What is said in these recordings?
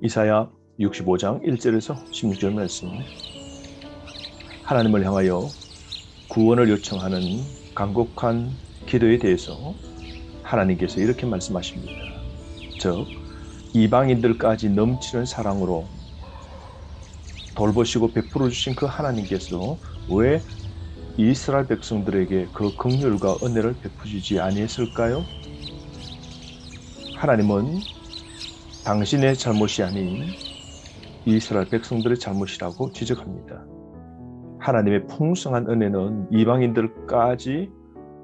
이사야 65장 1절에서 16절 말씀. 하나님을 향하여 구원을 요청하는 간곡한 기도에 대해서 하나님께서 이렇게 말씀하십니다. 즉 이방인들까지 넘치는 사랑으로 돌보시고 베풀어 주신 그 하나님께서 왜 이스라엘 백성들에게 그 긍휼과 은혜를 베푸시지 아니했을까요? 하나님은 당신의 잘못이 아닌 이스라엘 백성들의 잘못이라고 지적합니다. 하나님의 풍성한 은혜는 이방인들까지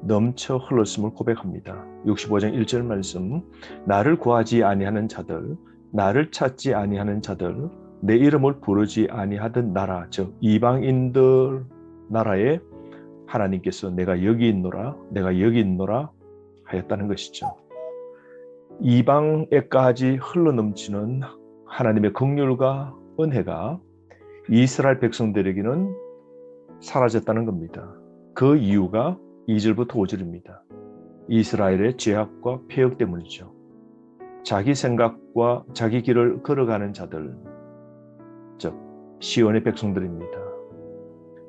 넘쳐 흘렀음을 고백합니다. 65장 1절 말씀, 나를 구하지 아니하는 자들, 나를 찾지 아니하는 자들, 내 이름을 부르지 아니하던 나라, 즉 이방인들 나라에 하나님께서 내가 여기 있노라, 내가 여기 있노라 하였다는 것이죠. 이방에까지 흘러넘치는 하나님의 긍휼과 은혜가 이스라엘 백성들에게는 사라졌다는 겁니다. 그 이유가 2절부터 5절입니다. 이스라엘의 죄악과 폐역 때문이죠. 자기 생각과 자기 길을 걸어가는 자들, 즉 시온의 백성들입니다.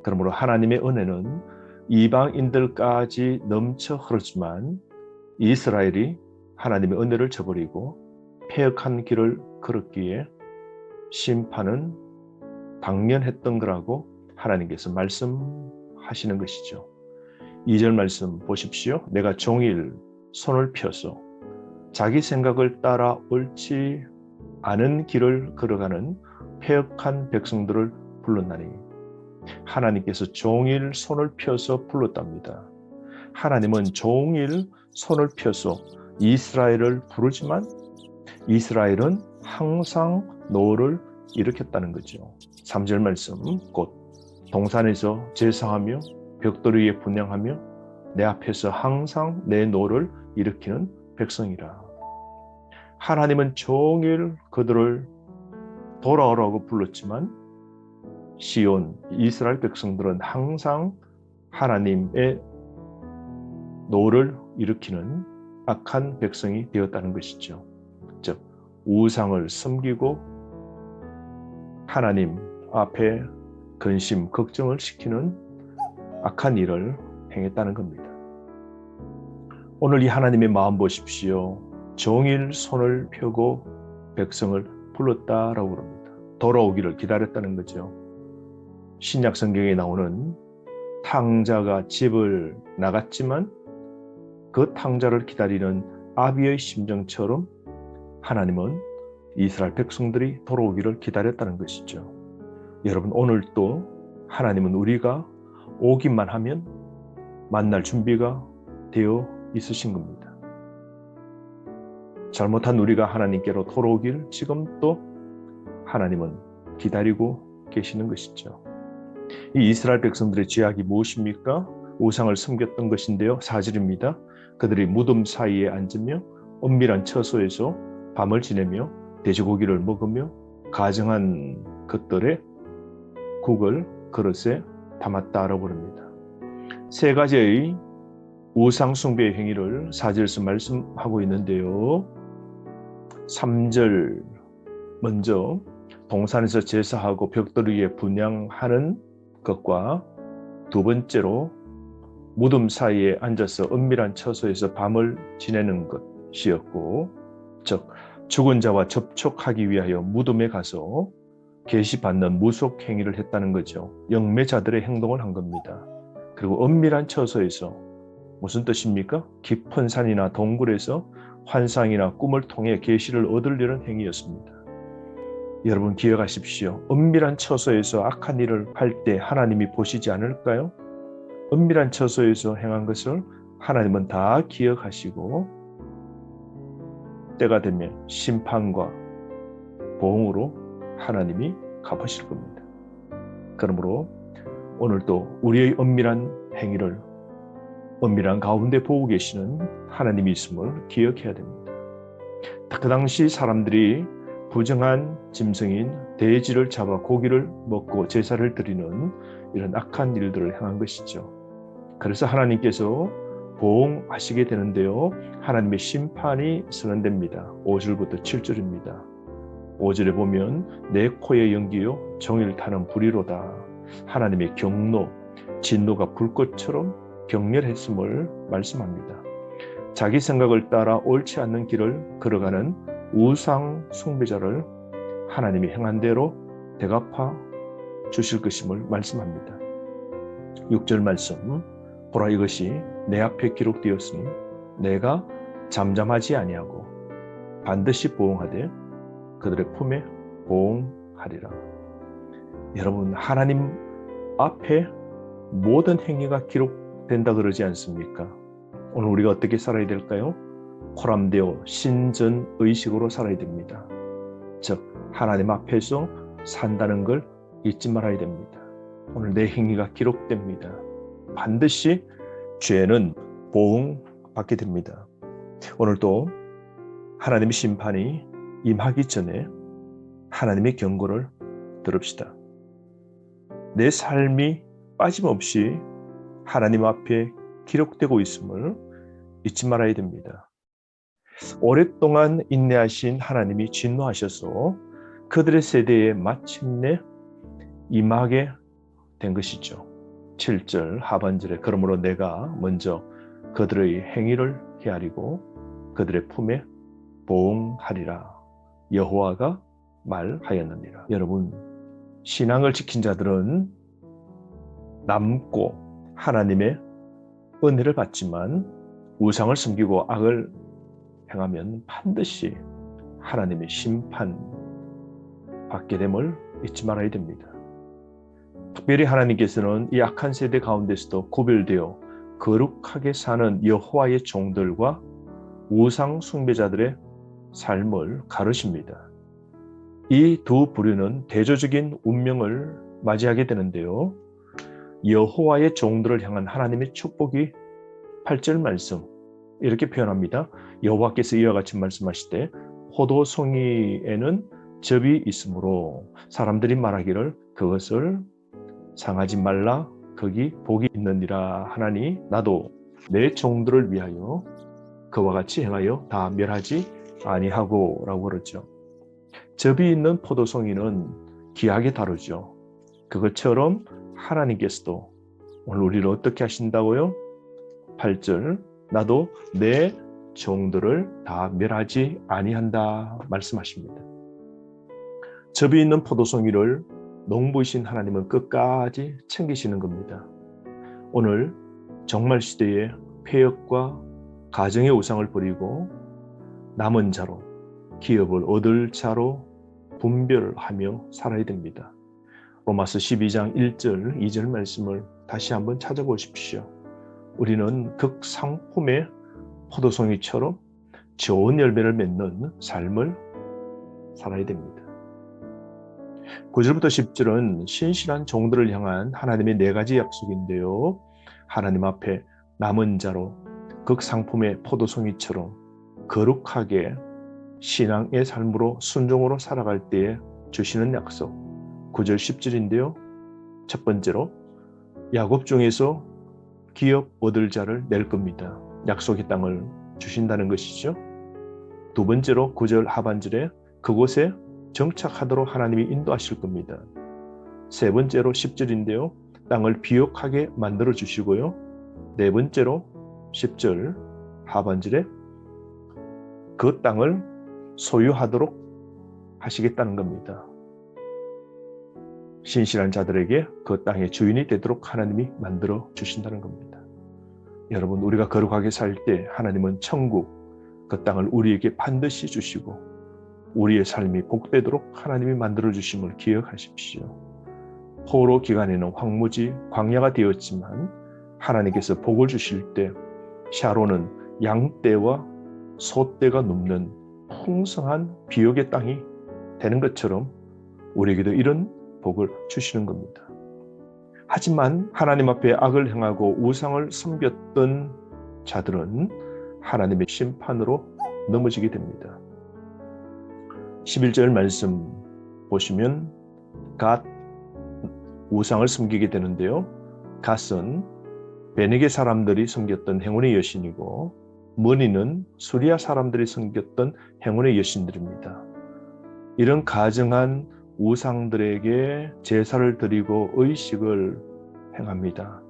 그러므로 하나님의 은혜는 이방인들까지 넘쳐 흘렀지만 이스라엘이 하나님의 은혜를 저버리고 폐역한 길을 걸었기에 심판은 당연했던 거라고 하나님께서 말씀하시는 것이죠. 2절 말씀 보십시오. 내가 종일 손을 펴서 자기 생각을 따라 옳지 않은 길을 걸어가는 폐역한 백성들을 불렀나니, 하나님께서 종일 손을 펴서 불렀답니다. 하나님은 종일 손을 펴서 이스라엘을 부르지만 이스라엘은 항상 노를 일으켰다는 거죠. 3절 말씀, 곧 동산에서 제사하며 벽돌 위에 분향하며 내 앞에서 항상 내 노를 일으키는 백성이라. 하나님은 종일 그들을 돌아오라고 불렀지만 시온 이스라엘 백성들은 항상 하나님의 노를 일으키는 악한 백성이 되었다는 것이죠. 즉 우상을 섬기고 하나님 앞에 근심, 걱정을 시키는 악한 일을 행했다는 겁니다. 오늘 이 하나님의 마음 보십시오. 종일 손을 펴고 백성을 불렀다라고 합니다. 돌아오기를 기다렸다는 거죠. 신약 성경에 나오는 탕자가 집을 나갔지만 그 탕자를 기다리는 아비의 심정처럼 하나님은 이스라엘 백성들이 돌아오기를 기다렸다는 것이죠. 여러분, 오늘도 하나님은 우리가 오기만 하면 만날 준비가 되어 있으신 겁니다. 잘못한 우리가 하나님께로 돌아오길 지금 또 하나님은 기다리고 계시는 것이죠. 이 이스라엘 백성들의 죄악이 무엇입니까? 우상을 섬겼던 것인데요. 4절입니다. 그들이 무덤 사이에 앉으며 은밀한 처소에서 밤을 지내며 돼지고기를 먹으며 가정한 것들의 국을 그릇에 담았다라고 합니다. 세 가지의 우상 숭배의 행위를 4절에서 말씀하고 있는데요. 3절 먼저 동산에서 제사하고 벽돌 위에 분향하는 것과 두 번째로 무덤 사이에 앉아서 은밀한 처소에서 밤을 지내는 것이었고, 즉 죽은 자와 접촉하기 위하여 무덤에 가서 계시받는 무속 행위를 했다는 거죠. 영매자들의 행동을 한 겁니다. 그리고 은밀한 처소에서 무슨 뜻입니까? 깊은 산이나 동굴에서 환상이나 꿈을 통해 계시를 얻으려는 행위였습니다. 여러분 기억하십시오. 은밀한 처소에서 악한 일을 할 때 하나님이 보시지 않을까요? 은밀한 처소에서 행한 것을 하나님은 다 기억하시고 때가 되면 심판과 보응으로 하나님이 갚으실 겁니다. 그러므로 오늘도 우리의 은밀한 행위를 은밀한 가운데 보고 계시는 하나님이 있음을 기억해야 됩니다. 그 당시 사람들이 부정한 짐승인 돼지를 잡아 고기를 먹고 제사를 드리는 이런 악한 일들을 행한 것이죠. 그래서 하나님께서 보응하시게 되는데요. 하나님의 심판이 선언됩니다. 5절부터 7절입니다. 5절에 보면 내 코의 연기요 종일 타는 불이로다. 하나님의 경노, 진노가 불꽃처럼 격렬했음을 말씀합니다. 자기 생각을 따라 옳지 않는 길을 걸어가는 우상 숭배자를 하나님이 행한 대로 대갚아 주실 것임을 말씀합니다. 6절 말씀, 보라 이것이 내 앞에 기록되었으니 내가 잠잠하지 아니하고 반드시 보응하되 그들의 품에 보응하리라. 여러분, 하나님 앞에 모든 행위가 기록된다 그러지 않습니까? 오늘 우리가 어떻게 살아야 될까요? 코람데오 신전의식으로 살아야 됩니다. 즉 하나님 앞에서 산다는 걸 잊지 말아야 됩니다. 오늘 내 행위가 기록됩니다. 반드시 죄는 보응받게 됩니다. 오늘도 하나님의 심판이 임하기 전에 하나님의 경고를 들읍시다. 내 삶이 빠짐없이 하나님 앞에 기록되고 있음을 잊지 말아야 됩니다. 오랫동안 인내하신 하나님이 진노하셔서 그들의 세대에 마침내 임하게 된 것이죠. 7절 하반절에 그러므로 내가 먼저 그들의 행위를 헤아리고 그들의 품에 보응하리라. 여호와가 말하였느니라. 여러분, 신앙을 지킨 자들은 남고 하나님의 은혜를 받지만 우상을 섬기고 악을 행하면 반드시 하나님의 심판 받게 됨을 잊지 말아야 됩니다. 특별히 하나님께서는 이 악한 세대 가운데서도 구별되어 거룩하게 사는 여호와의 종들과 우상 숭배자들의 삶을 가르십니다. 이 두 부류는 대조적인 운명을 맞이하게 되는데요. 여호와의 종들을 향한 하나님의 축복이 8절 말씀 이렇게 표현합니다. 여호와께서 이와 같이 말씀하시되 포도송이에는 접이 있으므로 사람들이 말하기를 그것을 상하지 말라 거기 복이 있느니라 하나니 나도 내 종들을 위하여 그와 같이 행하여 다 멸하지 아니하고 라고 그러죠. 접이 있는 포도송이는 귀하게 다루죠. 그것처럼 하나님께서도 오늘 우리를 어떻게 하신다고요? 8절 나도 내 종들을 다 멸하지 아니한다 말씀하십니다. 접이 있는 포도송이를 농부이신 하나님은 끝까지 챙기시는 겁니다. 오늘 종말 시대에 폐역과 가정의 우상을 버리고 남은 자로 기업을 얻을 자로 분별하며 살아야 됩니다. 로마서 12장 1절 2절 말씀을 다시 한번 찾아보십시오. 우리는 극상품의 포도송이처럼 좋은 열매를 맺는 삶을 살아야 됩니다. 9절부터 10절은 신실한 종들을 향한 하나님의 4가지 약속인데요. 하나님 앞에 남은 자로 극상품의 포도송이처럼 거룩하게 신앙의 삶으로 순종으로 살아갈 때에 주시는 약속 9절 10절인데요. 첫 번째로 야곱 중에서 기업 얻을 자를 낼 겁니다. 약속의 땅을 주신다는 것이죠. 두 번째로 9절 하반절에 그곳에 정착하도록 하나님이 인도하실 겁니다. 세 번째로 10절인데요. 땅을 비옥하게 만들어 주시고요. 네 번째로 10절 하반절에 그 땅을 소유하도록 하시겠다는 겁니다. 신실한 자들에게 그 땅의 주인이 되도록 하나님이 만들어 주신다는 겁니다. 여러분, 우리가 거룩하게 살 때 하나님은 천국, 그 땅을 우리에게 반드시 주시고 우리의 삶이 복되도록 하나님이 만들어 주심을 기억하십시오. 포로 기간에는 황무지, 광야가 되었지만 하나님께서 복을 주실 때 샤론은 양떼와 소떼가 눕는 풍성한 비옥의 땅이 되는 것처럼 우리에게도 이런 복을 주시는 겁니다. 하지만 하나님 앞에 악을 행하고 우상을 섬겼던 자들은 하나님의 심판으로 넘어지게 됩니다. 11절 말씀 보시면 갓 우상을 섬기게 되는데요. 갓은 베네게 사람들이 섬겼던 행운의 여신이고 머니는 수리아 사람들이 섬겼던 행운의 여신들입니다. 이런 가증한 우상들에게 제사를 드리고 의식을 행합니다.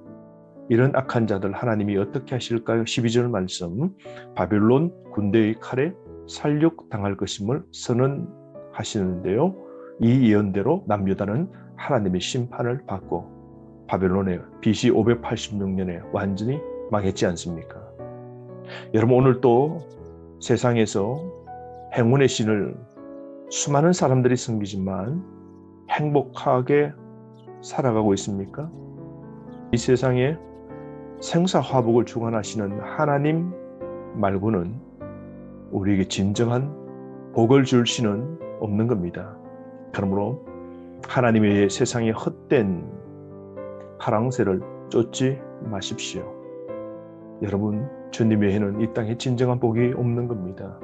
이런 악한 자들 하나님이 어떻게 하실까요? 12절 말씀, 바벨론 군대의 칼에 살육당할 것임을 선언하시는데요. 이 예언대로 남유다는 하나님의 심판을 받고 바벨론의 BC 586년에 완전히 망했지 않습니까? 여러분, 오늘 또 세상에서 행운의 신을 수많은 사람들이 섬기지만 행복하게 살아가고 있습니까? 이 세상에 생사화복을 주관하시는 하나님 말고는 우리에게 진정한 복을 줄 신은 없는 겁니다. 그러므로 하나님의 세상의 헛된 파랑새를 쫓지 마십시오. 여러분, 주님 외에는 이 땅에 진정한 복이 없는 겁니다.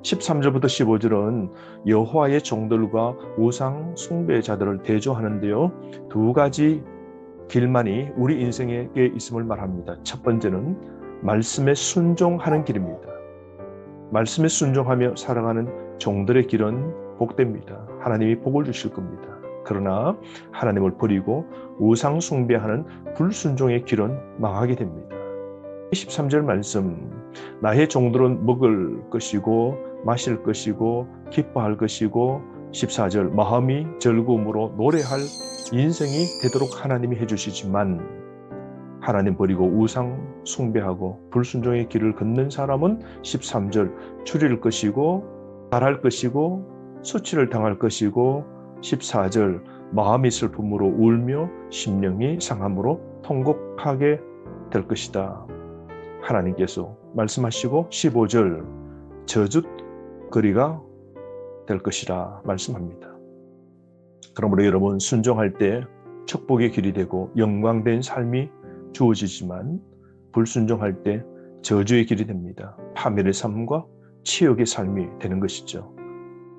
13절부터 15절은 여호와의 종들과 우상 숭배자들을 대조하는데요. 두 가지 길만이 우리 인생에게 있음을 말합니다. 첫 번째는 말씀에 순종하는 길입니다. 말씀에 순종하며 살아가는 종들의 길은 복됩니다. 하나님이 복을 주실 겁니다. 그러나 하나님을 버리고 우상 숭배하는 불순종의 길은 망하게 됩니다. 13절 말씀, 나의 종들은 먹을 것이고 마실 것이고 기뻐할 것이고 14절, 마음이 즐거움으로 노래할 인생이 되도록 하나님이 해주시지만 하나님 버리고 우상 숭배하고 불순종의 길을 걷는 사람은 13절, 줄일 것이고 잘할 것이고 수치를 당할 것이고 14절, 마음이 슬픔으로 울며 심령이 상함으로 통곡하게 될 것이다. 하나님께서 말씀하시고 15절, 저주거리가 될 것이라 말씀합니다. 그러므로 여러분, 순종할 때 축복의 길이 되고 영광된 삶이 주어지지만 불순종할 때 저주의 길이 됩니다. 파멸의 삶과 치욕의 삶이 되는 것이죠.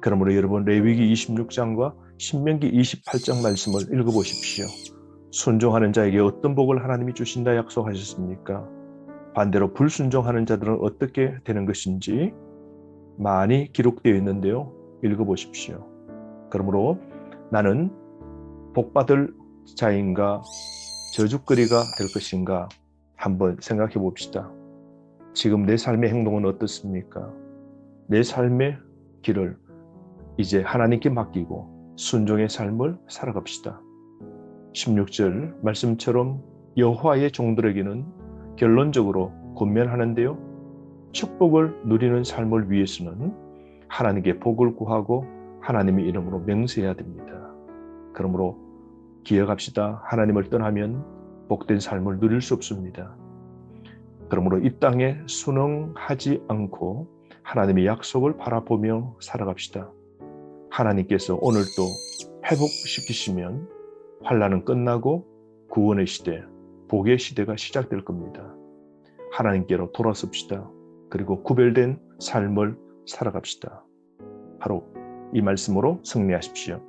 그러므로 여러분, 레위기 26장과 신명기 28장 말씀을 읽어보십시오. 순종하는 자에게 어떤 복을 하나님이 주신다 약속하셨습니까? 반대로 불순종하는 자들은 어떻게 되는 것인지 많이 기록되어 있는데요. 읽어보십시오. 그러므로 나는 복받을 자인가 저주거리가 될 것인가 한번 생각해 봅시다. 지금 내 삶의 행동은 어떻습니까? 내 삶의 길을 이제 하나님께 맡기고 순종의 삶을 살아갑시다. 16절 말씀처럼 여호와의 종들에게는 결론적으로 권면하는데요. 축복을 누리는 삶을 위해서는 하나님께 복을 구하고 하나님의 이름으로 맹세해야 됩니다. 그러므로 기억합시다. 하나님을 떠나면 복된 삶을 누릴 수 없습니다. 그러므로 이 땅에 순응하지 않고 하나님의 약속을 바라보며 살아갑시다. 하나님께서 오늘도 회복시키시면 환난은 끝나고 구원의 시대, 복의 시대가 시작될 겁니다. 하나님께로 돌아섭시다. 그리고 구별된 삶을 살아갑시다. 바로 이 말씀으로 승리하십시오.